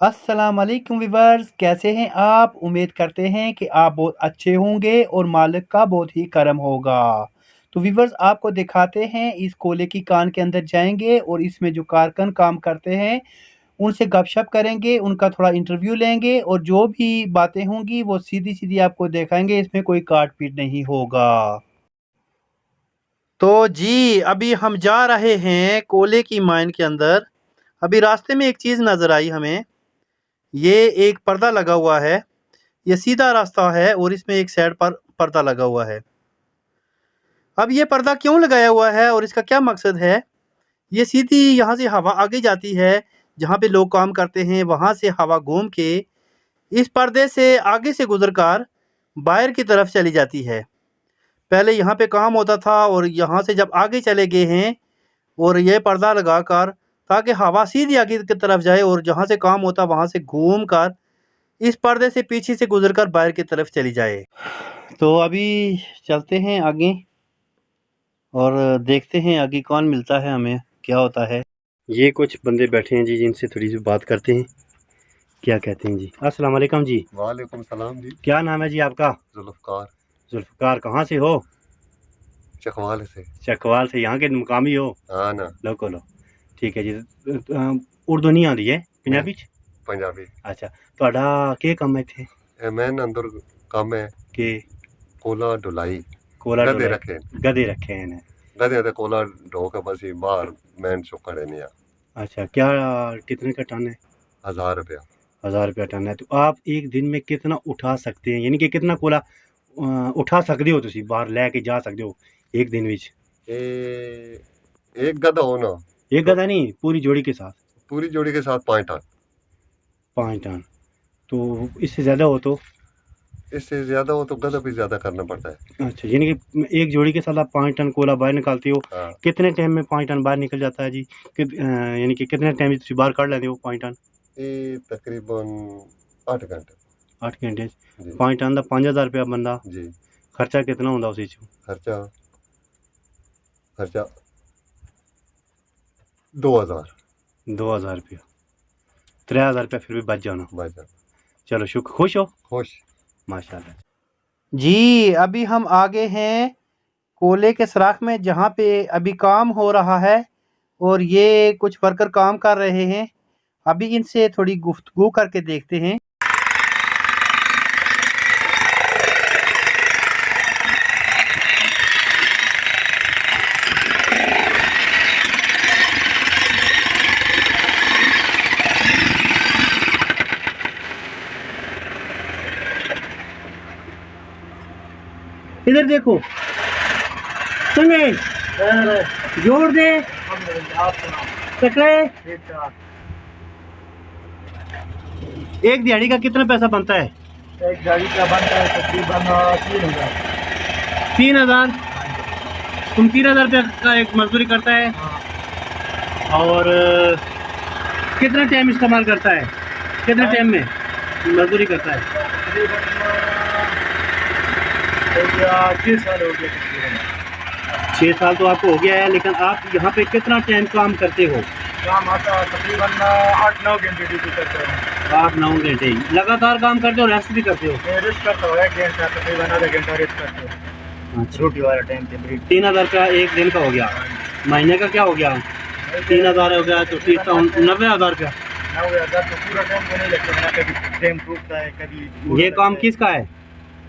अस्सलाम वालेकुम व्यूअर्स, कैसे हैं आप? उम्मीद करते हैं कि आप बहुत अच्छे होंगे और मालिक का बहुत ही करम होगा। तो व्यूअर्स, आपको दिखाते हैं, इस कोले की कान के अंदर जाएंगे और इसमें जो कारकुन काम करते हैं उनसे गपशप करेंगे, उनका थोड़ा इंटरव्यू लेंगे और जो भी बातें होंगी वो सीधी सीधी आपको दिखाएंगे, इसमें कोई काट पीट नहीं होगा। तो जी, अभी हम जा रहे हैं कोले की माइन के अंदर। अभी रास्ते में एक चीज़ नज़र आई हमें। ये एक पर्दा लगा हुआ है। ये सीधा रास्ता है और इसमें एक साइड पर पर्दा लगा हुआ है। अब ये पर्दा क्यों लगाया हुआ है और इसका क्या मकसद है? ये सीधी यहाँ से हवा आगे जाती है, जहाँ पे लोग काम करते हैं वहाँ से हवा घूम के इस पर्दे से आगे से गुजरकर बाहर की तरफ चली जाती है। पहले यहाँ पे काम होता था और यहाँ से जब आगे चले गए हैं और ये पर्दा लगाकर, ताकि हवा सीधी आगे की तरफ जाए और जहाँ से काम होता वहाँ से घूम कर इस पर्दे से पीछे से गुजरकर बाहर की तरफ चली जाए। तो अभी चलते हैं आगे और देखते हैं आगे कौन मिलता है, हमें क्या होता है। ये कुछ बंदे बैठे हैं जी, जिनसे थोड़ी सी बात करते हैं, क्या कहते हैं जी। अस्सलाम वालेकुम जी। वालेकुम सलाम जी। क्या नाम है जी आपका? जुल्फ़कार। जुल्फ़कार, कहाँ से हो? चकवाल से। चकवाल से, यहाँ के मुकामी हो? हाँ ना। लोकल हो, ठीक है जी। उर्दू नहीं आती है, पंजाबी च? पंजाबी। अच्छा, ਤੁਹਾਡਾ ਕੀ ਕੰਮ ਹੈ ਇੱਥੇ? मैं अंदर काम है कि कोला ढुलाई। कोला गधे ढोला रखे गधे रखे हैं। गधे ते कोला ढो के बस ही बाहर मैन चुका रहने। अच्छा, क्या कितने का टन है? 1000 रुपया। 1000 रुपया टन है। तो आप एक दिन में कितना उठा सकते हैं, यानी कि कितना कोला उठा सकते हो, तुम बाहर लैके जा सकते हो एक दिन विच? एक गधा हो ना, एक गधा नहीं, पूरी जोड़ी के साथ? पूरी जोड़ी के साथ 5 टन। 5 टन। तो इससे ज़्यादा हो तो? इससे ज्यादा हो तो गधा भी ज्यादा करना पड़ता है। अच्छा, यानी कि एक जोड़ी के साथ आप 5 टन कोला बाहर निकालते हो। हाँ। कितने टाइम में 5 टन बाहर निकल जाता है जी? यानी कि कितने टाइम में बाहर काट लेते हो 5 टन? ये तकरीबन 8 घंटे। 8 घंटे। जी 5 टन का 5000 रुपया बंदा। जी। खर्चा कितना होता उस चीज़? खर्चा खर्चा 2000 2000 रुपया। 3000 रुपया फिर भी बच जाना। बचा। चलो शुक्र, खुश हो? खुश। माशाल्लाह जी। अभी हम आगे हैं कोले के सुराख में, जहाँ पे अभी काम हो रहा है और ये कुछ वर्कर काम कर रहे हैं। अभी इनसे थोड़ी गुफ्तगू करके देखते हैं। इधर देखो, सुने जोड़ दे कटरे। एक दिहाड़ी का कितना पैसा बनता है? एक गाड़ी का बनता है तकरीबन 3000। 3000। तुम 3000 रुपया का एक मजदूरी करता है और कितना टाइम इस्तेमाल करता है? कितने टाइम में मजदूरी करता है? तकरीबन 6 साल हो गए तकरीबन। 6 साल तो आपको हो गया है, लेकिन आप यहाँ पे कितना टाइम काम करते हो? काम आता है तकरीबन 8-9 घंटे ड्यूटी करते हैं। 8-9 घंटे लगातार काम करते हो, रेस्ट भी करते हो? मैं रेस्ट करता हूँ 1 घंटा, तकरीबन आधा घंटा रेस्ट करते हैं। अच्छा, रोटी वाला टाइम पे ब्रेक। 3000 रुपया एक दिन का हो गया। महीने का क्या हो गया? 3000 हो गया तो 90,000 रुपया। 9000 तो पूरा टाइम तो नहीं लगता है ना, कभी टाइम टूटता है कभी। ये काम किसका है?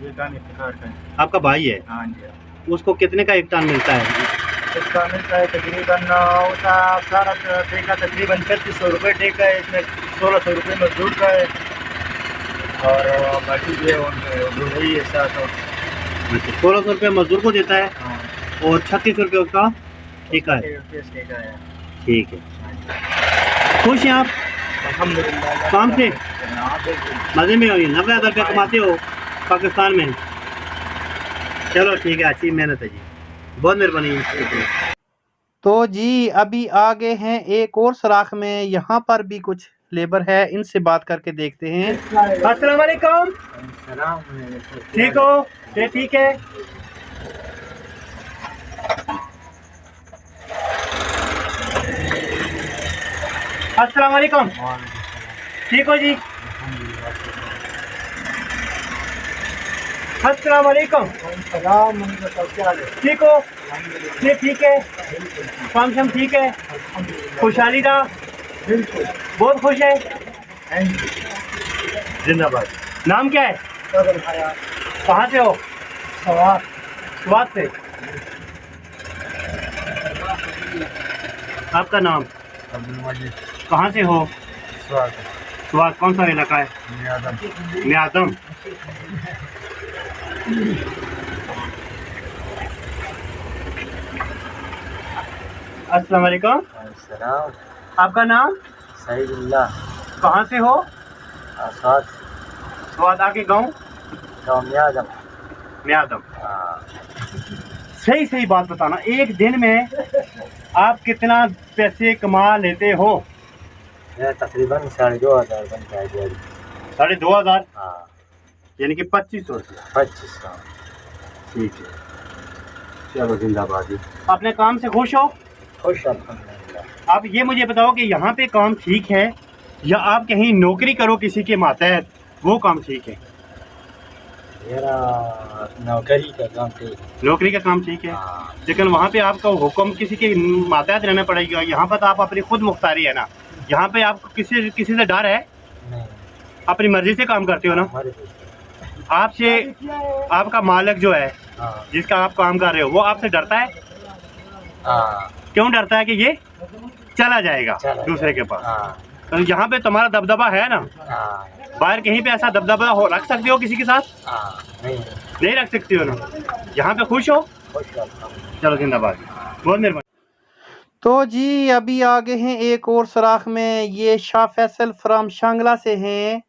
ये काम इफ्तिखार का है। आपका भाई है? हाँ जी। उसको कितने का एक टन मिलता है? इसका मिलता है तकरीबन उसका सारा ठेका तकरीबन 3500 रुपये ठेका है। इसमें 1600 रुपये मजदूर का है और बाकी जो है वही है 700। 1600 रुपये मजदूर को देता है हाँ और 3600 रुपये उसका ठेका है। ठेका है। ठीक है, खुश हैं आप अल्हम्दुलिल्लाह। काम से? हाँ बिल्कुल। मज़े में हो? 90,000 रुपया कमाते हो पाकिस्तान में? चलो ठीक है, अच्छी मेहनत है जी, बहुत मेहरबानी। तो जी, अभी आगे हैं एक और सुराख में, यहाँ पर भी कुछ लेबर है, इनसे बात करके देखते हैं। अस्सलाम वालेकुम। ठीक हो? ठीक है। अस्सलाम वालेकुम। ठीक हो जी? अस्सलाम वालेकुम। ठीक हो? ये ठीक है? काम शम ठीक है? खुशहाली था? बिल्कुल बहुत खुश है? जिंदाबाद। नाम क्या है? कहाँ से हो? स्वाद से। आपका नाम? कहाँ से हो? स्वाद कौन सा इलाका है? मियादम। अस्सलाम वालेकुम। आपका नाम? सईदुल्लाह। कहाँ से हो? आसाद स्वाद आके गाँव? मियादम। मियादम। सही सही बात बताना, एक दिन में आप कितना पैसे कमा लेते हो? मैं तकरीबन 2,500 बनता है दिहाड़ी। 2,500 हाँ, यानी कि 2500 रुपया। 2500। ठीक है, चलो जिंदाबाद जी। अपने काम से खुश हो? खुश अल्हम्दुलिल्लाह। आप ये मुझे बताओ कि यहाँ पे काम ठीक है या आप कहीं नौकरी करो किसी के मातहत, वो काम ठीक है? मेरा नौकरी का काम ठीक है। नौकरी का काम ठीक है, हाँ, लेकिन वहाँ पे आपका हुक्म किसी के मातहत रहना पड़ेगा। यहाँ पर तो आप अपनी खुद मुख्तारी है ना, यहाँ पे आपको किसी से डर है? नहीं, अपनी मर्जी से काम करते हो ना? हमारे आपसे आपका मालिक जो है, हाँ, जिसका आप काम कर रहे हो, वो आपसे डरता है? हाँ, क्यों डरता है? कि ये चला जाएगा चला दूसरे के पास। हाँ, तो यहाँ पे तुम्हारा दबदबा है ना, हाँ, बाहर कहीं पे ऐसा दबदबा हो रख सकते हो किसी के साथ? हाँ, नहीं, नहीं रख सकते हो ना। यहाँ पे खुश हो? खुश अल्हम्दुलिल्लाह। चलो जिंदाबाद, बहुत मेहरबानी। तो जी अभी आगे हैं एक और सुराख में। ये शाह फैसल फ्राम शांगला से हैं।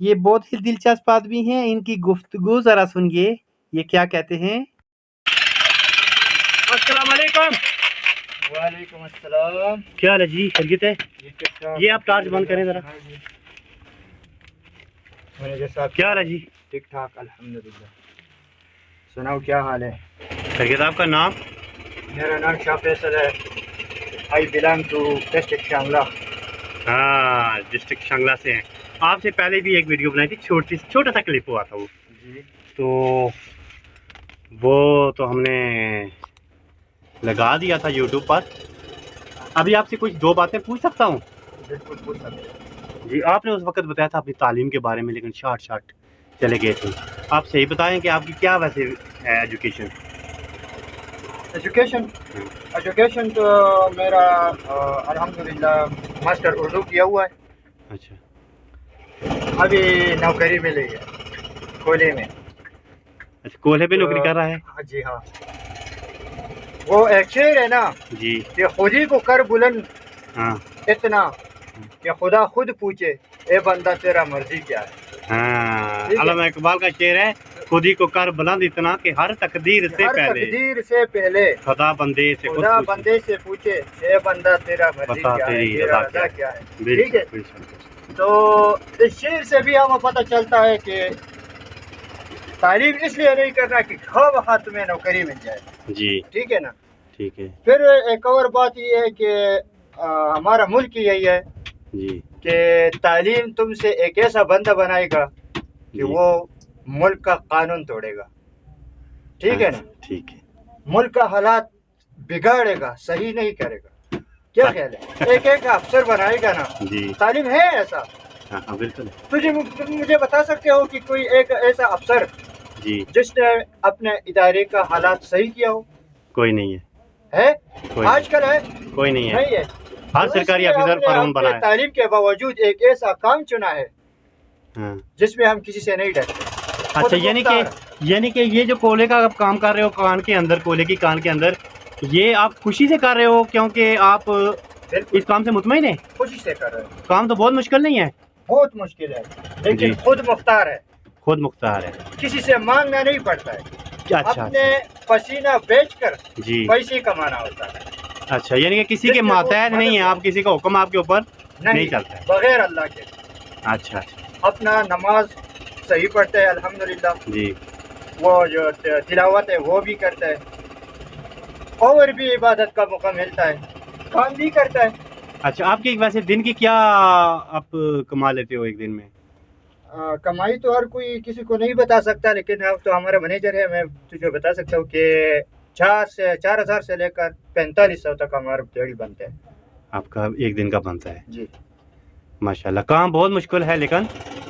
ये बहुत ही दिलचस्प आदमी हैं, इनकी गुफ्तगू जरा सुनिए, ये क्या कहते हैं। अस्सलाम वालेकुम। वालेकुम अस्सलाम। क्या हाल है जी? खैरियत है? ये आप टार्च बंद करें जरा। मैनेजर साहब क्या हाल है जी? ठीक ठाक अल्हम्दुलिल्लाह। सुनाओ क्या हाल है? खैरियत। आपका नाम? मेरा नाम शाह फैसल है। I belong to district Shangla. हाँ, डिस्ट्रिक्ट शांगला से हैं। आपसे पहले भी एक वीडियो बनाई थी, छोटा सा क्लिप हुआ था वो, जी, तो हमने लगा दिया था यूट्यूब पर। अभी आपसे कुछ दो बातें पूछ सकता हूँ? बिल्कुल पूछ सकते हैं। जी, आपने उस वक्त बताया था अपनी तालीम के बारे में, लेकिन शार्ट चले गए थे। आप सही बताएं कि आपकी क्या वैसे है एजुकेशन? एजुकेशन तो मेरा अल्हम्दुलिल्लाह मास्टर उर्दू किया हुआ है। अच्छा, अभी नौकरी मिली है कोयले में। अच्छा, कोल्हे पे नौकरी कर रहा है? हाँ जी, हाँ। वो एक शेर है ना जी, कि खुद ही को कर बुलंद हाँ इतना कि खुदा खुद पूछे ए बंदा तेरा मर्जी क्या है। हाँ, ठीक है। अल्लामा इकबाल का शेर है, खुद ही को कर बुलंद इतना कि हर तकदीर से हर पहले तकदीर से पहले खुदा बंदे से खुद खुदा पूछे। बंदे से पूछे ए बंदा तेरा मर्जी बता क्या है, तेरी तेरा रज़ा रज़ा क्या है। बिल्कुल, ठीक है। बिल्कुल। तो इस शेर से भी हमें पता चलता है कि तालीम इसलिए नहीं करना कि खौफ खा तुम्हें नौकरी मिल जाए। जी, ठीक है ना। ठीक है फिर एक और बात ये है कि हमारा मुल्क यही है जी, कि तालीम तुमसे एक ऐसा बंदा बनाएगा कि जी। वो मुल्क का कानून तोड़ेगा। ठीक है ना। ठीक है। मुल्क का हालात बिगाड़ेगा, सही नहीं करेगा। क्या ख्याल है? एक एक अफसर बनाएगा ना। जी, तालीम है ऐसा। हाँ हाँ, बिल्कुल तुम मुझे बता सकते हो कि कोई एक ऐसा अफसर जी। जिसने अपने इदारे का हालात सही किया हो? कोई नहीं है, है? कोई आजकल है? कोई नहीं है। नहीं है। हर तो सरकारी इसलिए ऑफिसर हमने फरमान अपने बना है। तालीम के बावजूद एक ऐसा काम चुना है हाँ। जिसमें हम किसी से नहीं डरते। अच्छा, खुद यानी मुख्तार। कि ये जो कोयले का आप काम कर रहे हो कान के अंदर, कोयले की कान के अंदर, ये आप खुशी से कर रहे हो क्योंकि आप बिल्कुल इस काम से मुतमईन है? खुशी से कर रहे हैं। काम तो बहुत मुश्किल नहीं है? बहुत मुश्किल है, लेकिन जी। खुद मुख्तार है। खुद मुख्तार है। किसी से मांगना नहीं पड़ता है। अच्छा, अपने पसीना बेचकर जी। पैसे कमाना होता है। अच्छा, यानी कि किसी के जिससे वो मातहत नहीं है मदद आप, किसी का हुक्म आपके ऊपर नहीं चलता है। बगैर अल्लाह के। अच्छा अच्छा, अपना नमाज सही पढ़ते हैं अल्हम्दुलिल्लाह। जी। वो जो तिलावत है वो भी करता है, और भी इबादत का मौका मिलता है, काम भी करता है। अच्छा, आपकी वैसे दिन की क्या आप कमा लेते हो एक दिन में? कमाई तो हर कोई किसी को नहीं बता सकता, लेकिन अब तो हमारा मैनेजर है, मैं तुझे बता सकता हूँ कि 4 से लेकर 4500 तक हमारा दिहाड़ी बनता है। आपका एक दिन का बनता है? जी। माशाल्लाह, काम बहुत मुश्किल है लेकिन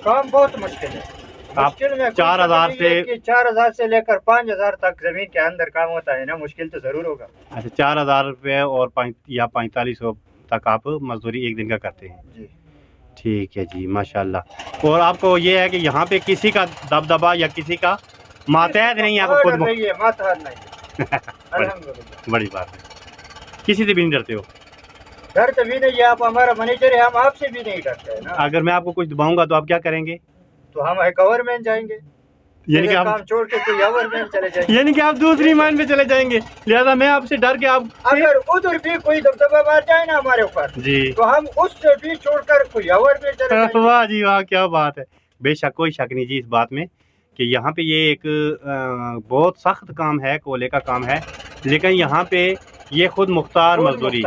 काम बहुत मुश्किल है। आप मुश्किल में 4000 से 4000 से लेकर 5000 तक जमीन के अंदर काम होता है ना, मुश्किल तो जरूर होगा। अच्छा, 4000 रुपये और 4500 तक आप मजदूरी एक दिन का करते हैं? जी। ठीक है जी, माशाल्लाह। और आपको ये है कि यहाँ पे किसी का दबदबा या किसी का मातहत नहीं है, आपको खुद नहीं है, मातहत नहीं है। अल्हम्दुलिल्लाह। बड़ी बात है, किसी से भी नहीं डरते हो? डर तभी नहीं है, आप हमारा मैनेजर है, हम आपसे भी नहीं डरते है ना। अगर मैं आपको कुछ दबाऊंगा तो आप क्या करेंगे? तो हम गवर्नमेंट जाएंगे, यानी कि काम आप छोड़ के कोई गवर्नमेंट चले जाएंगे। यानी कि आप दूसरी माइन पे चले जाएंगे, लिहाजा मैं आपसे डर के आप अगर उधर भी कोई दबदबा मार जाए ना हमारे ऊपर जी, तो हम उससे भी छोड़कर कोई गवर्नमेंट चले जाएंगे। वाह जी वाह, क्या बात है। बेशक, कोई शक नहीं जी इस बात में कि यहाँ पे ये एक बहुत सख्त काम है, कोयले का काम है, लेकिन यहाँ पे ये खुद मुख्तार मजदूरी,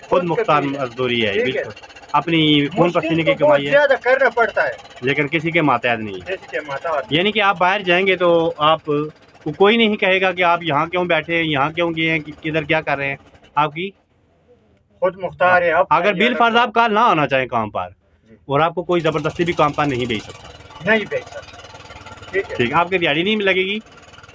खुद मुख्तार मजदूरी है, बिल्कुल अपनी खून पसीने की कमाई है, ज्यादा करना पड़ता है लेकिन किसी के मातहत नहीं है। किसी के मातहत। यानी कि आप बाहर जाएंगे तो आप को कोई नहीं कहेगा कि आप यहाँ क्यों बैठे हैं, यहाँ क्यों गए हैं, किधर क्या कर रहे हैं, आपकी खुद मुख्तार है। अगर बिल फर्ज आप कल ना आना चाहें काम पर, और आपको कोई ज़बरदस्ती भी काम पर नहीं भेज सकता, नहीं भेज सकता, ठीक है, आपकी दिहाड़ी नहीं लगेगी,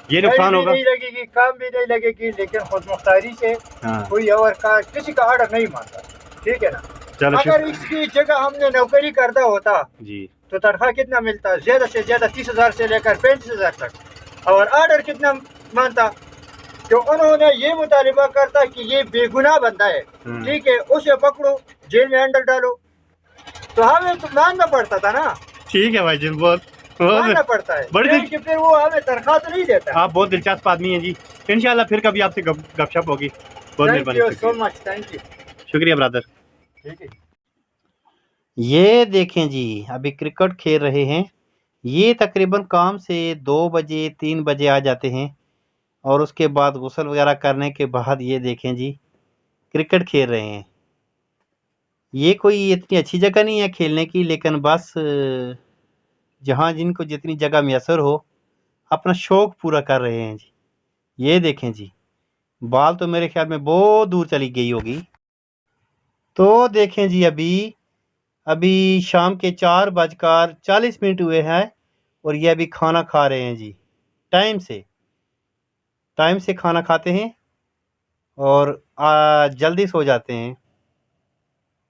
ये नुकसान होगा, नहीं लगेगी, काम भी नहीं लगेगी, लेकिन खुद मुख्तारी से कोई और का किसी का आर्डर नहीं मानता, ठीक है ना। चलो, अगर इसकी जगह हमने नौकरी करता होता जी तो तनख्वाह कितना मिलता, ज्यादा से ज्यादा 30,000 से लेकर 35,000 तक, और आर्डर कितना मानता, तो उन्होंने ये मुतालिबा करता कि ये बेगुनाह बंदा है, ठीक है, उसे पकड़ो, जेल में अंदर डालो, तो हमें तो मानना पड़ता था ना। ठीक है भाई जी, बहुत मानना पड़ता है, बड़ी कि फिर वो हमें तनख्वाह तो नहीं देता। आप बहुत दिलचस्प आदमी हैं जी, इंशाल्लाह फिर कभी आपसे गपशप होगी। बहुत मेहरबानी, सो मच, थैंक यू, शुक्रिया ब्रदर। ठीक है, ये देखें जी, अभी क्रिकेट खेल रहे हैं, ये तकरीबन काम से 2 बजे 3 बजे आ जाते हैं, और उसके बाद गुस्ल वगैरह करने के बाद ये देखें जी क्रिकेट खेल रहे हैं। ये कोई इतनी अच्छी जगह नहीं है खेलने की, लेकिन बस जहाँ जिनको जितनी जगह मैसर हो अपना शौक़ पूरा कर रहे हैं जी। ये देखें जी, बाल तो मेरे ख्याल में बहुत दूर चली गई होगी। तो देखें जी, अभी शाम के 4:40 हुए हैं, और ये अभी खाना खा रहे हैं जी। टाइम से खाना खाते हैं और जल्दी सो जाते हैं,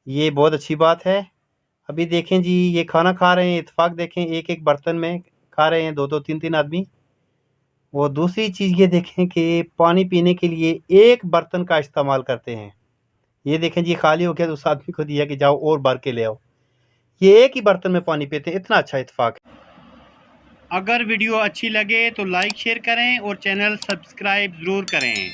ये बहुत अच्छी बात है। अभी देखें जी, ये खाना खा रहे हैं, इत्तेफाक देखें एक एक बर्तन में खा रहे हैं, 2-2 3-3 आदमी। और दूसरी चीज़ ये देखें कि पानी पीने के लिए एक बर्तन का इस्तेमाल करते हैं। ये देखें जी, खाली हो गया तो उस आदमी को दिया कि जाओ और भर के ले आओ, ये एक ही बर्तन में पानी पीते हैं, इतना अच्छा इत्तेफाक है। अगर वीडियो अच्छी लगे तो लाइक शेयर करें और चैनल सब्सक्राइब ज़रूर करें।